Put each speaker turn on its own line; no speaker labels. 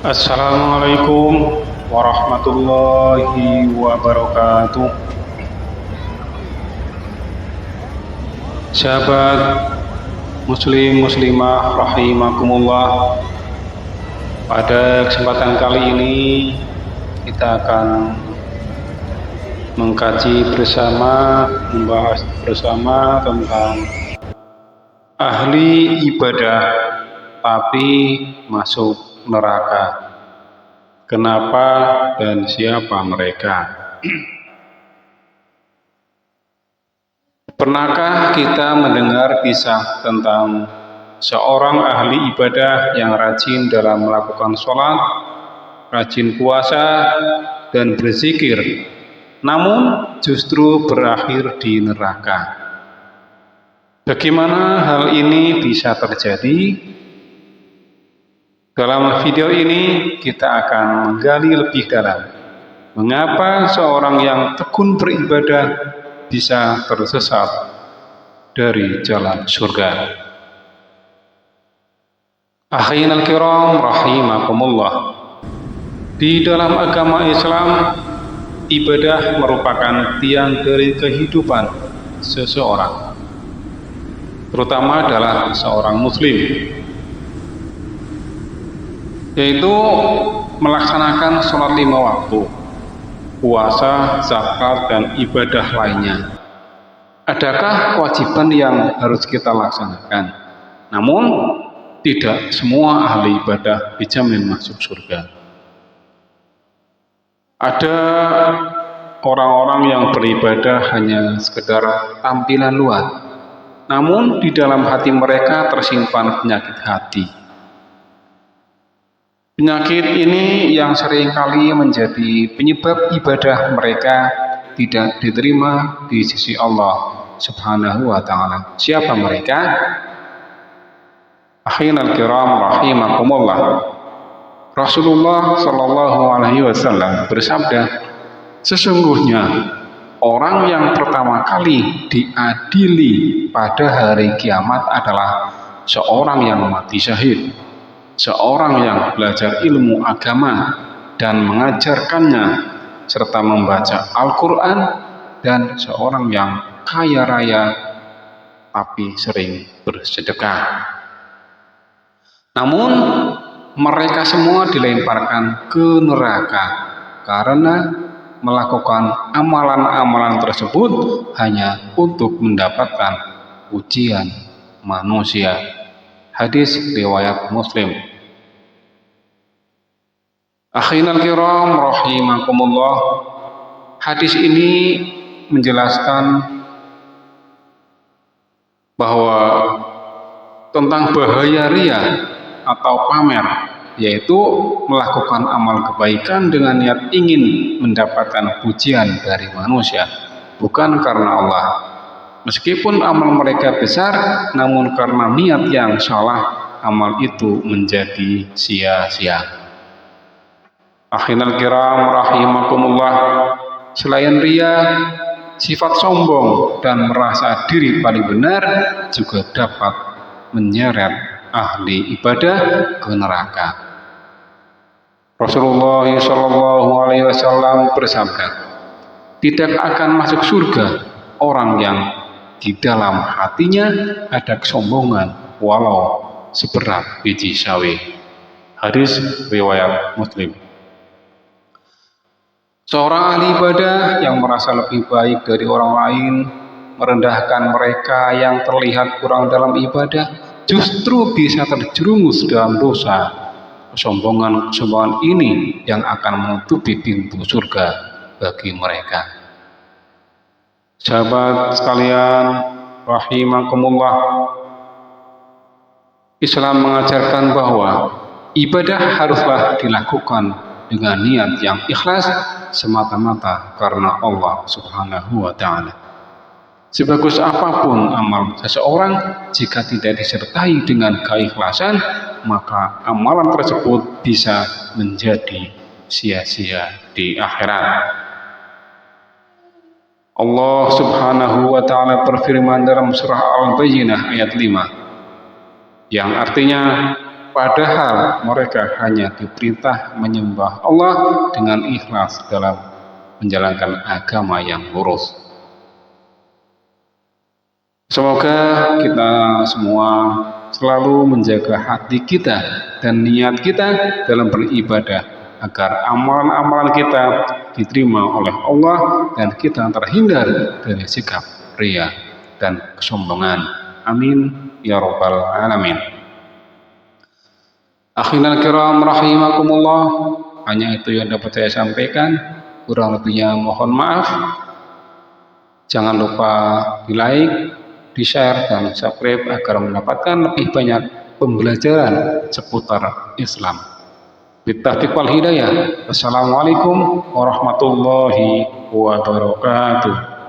Assalamualaikum warahmatullahi wabarakatuh. Sahabat muslim muslimah rahimakumullah. Pada kesempatan kali ini kita akan mengkaji bersama, membahas bersama tentang ahli ibadah tapi masuk neraka. Kenapa dan siapa mereka? Pernahkah kita mendengar kisah tentang seorang ahli ibadah yang rajin dalam melakukan sholat, rajin puasa, dan berzikir, namun justru berakhir di neraka? Bagaimana hal ini bisa terjadi? Dalam video ini kita akan menggali lebih dalam mengapa seorang yang tekun beribadah bisa tersesat dari jalan surga. Akhirul kiram rahimakumullah. Di dalam agama Islam, ibadah merupakan tiang dari kehidupan seseorang, terutama adalah seorang muslim, yaitu melaksanakan sholat 5 waktu, puasa, zakat, dan ibadah lainnya. Adakah kewajiban yang harus kita laksanakan? Namun, tidak semua ahli ibadah dijamin masuk surga. Ada orang-orang yang beribadah hanya sekedar tampilan luar, namun di dalam hati mereka tersimpan penyakit hati. Penyakit ini yang seringkali menjadi penyebab ibadah mereka tidak diterima di sisi Allah Subhanahu wa Ta'ala. Siapa mereka? Akhirul kiram rahimakumullah. Rasulullah Shallallahu Alaihi Wasallam bersabda, sesungguhnya orang yang pertama kali diadili pada hari kiamat adalah seorang yang mati syahid, seorang yang belajar ilmu agama dan mengajarkannya serta membaca Al-Quran, dan seorang yang kaya raya tapi sering bersedekah. Namun mereka semua dilemparkan ke neraka karena melakukan amalan-amalan tersebut hanya untuk mendapatkan pujian manusia. Hadis riwayat Muslim. Akhirul kiram rahimakumullah. Hadis ini menjelaskan bahwa tentang bahaya ria atau pamer, yaitu melakukan amal kebaikan dengan niat ingin mendapatkan pujian dari manusia, bukan karena Allah. Meskipun amal mereka besar, namun karena niat yang salah, amal itu menjadi sia-sia. Akhirul kiram rahimakumullah. Selain ria, sifat sombong dan merasa diri paling benar juga dapat menyeret ahli ibadah ke neraka. Rasulullah Shallallahu Alaihi Wasallam bersabda, tidak akan masuk surga orang yang di dalam hatinya ada kesombongan walau seberat biji sawi. Hadis riwayat Muslim. Seorang ahli ibadah yang merasa lebih baik dari orang lain, merendahkan mereka yang terlihat kurang dalam ibadah, justru bisa terjerumus dalam dosa. Kesombongan ini yang akan menutupi pintu surga bagi mereka. Sahabat sekalian rahimakumullah, Islam mengajarkan bahwa ibadah haruslah dilakukan dengan niat yang ikhlas semata-mata karena Allah Subhanahu wa Ta'ala. Sebagus apapun amal seseorang, jika tidak disertai dengan keikhlasan, maka amalan tersebut bisa menjadi sia-sia di akhirat. Allah Subhanahu wa Ta'ala berfirman dalam surah Al-Bayyinah ayat 5, yang artinya, padahal mereka hanya diperintah menyembah Allah dengan ikhlas dalam menjalankan agama yang lurus. Semoga kita semua selalu menjaga hati kita dan niat kita dalam beribadah agar amalan-amalan kita diterima oleh Allah dan kita terhindar dari sikap ria dan kesombongan. Amin ya rabbal alamin. Akhirul kiram rahimakumullah, hanya itu yang dapat saya sampaikan, kurang lebihnya mohon maaf. Jangan lupa di like, di share dan subscribe agar mendapatkan lebih banyak pembelajaran seputar Islam. Bittaufiq wal hidayah. Wassalamualaikum warahmatullahi wabarakatuh.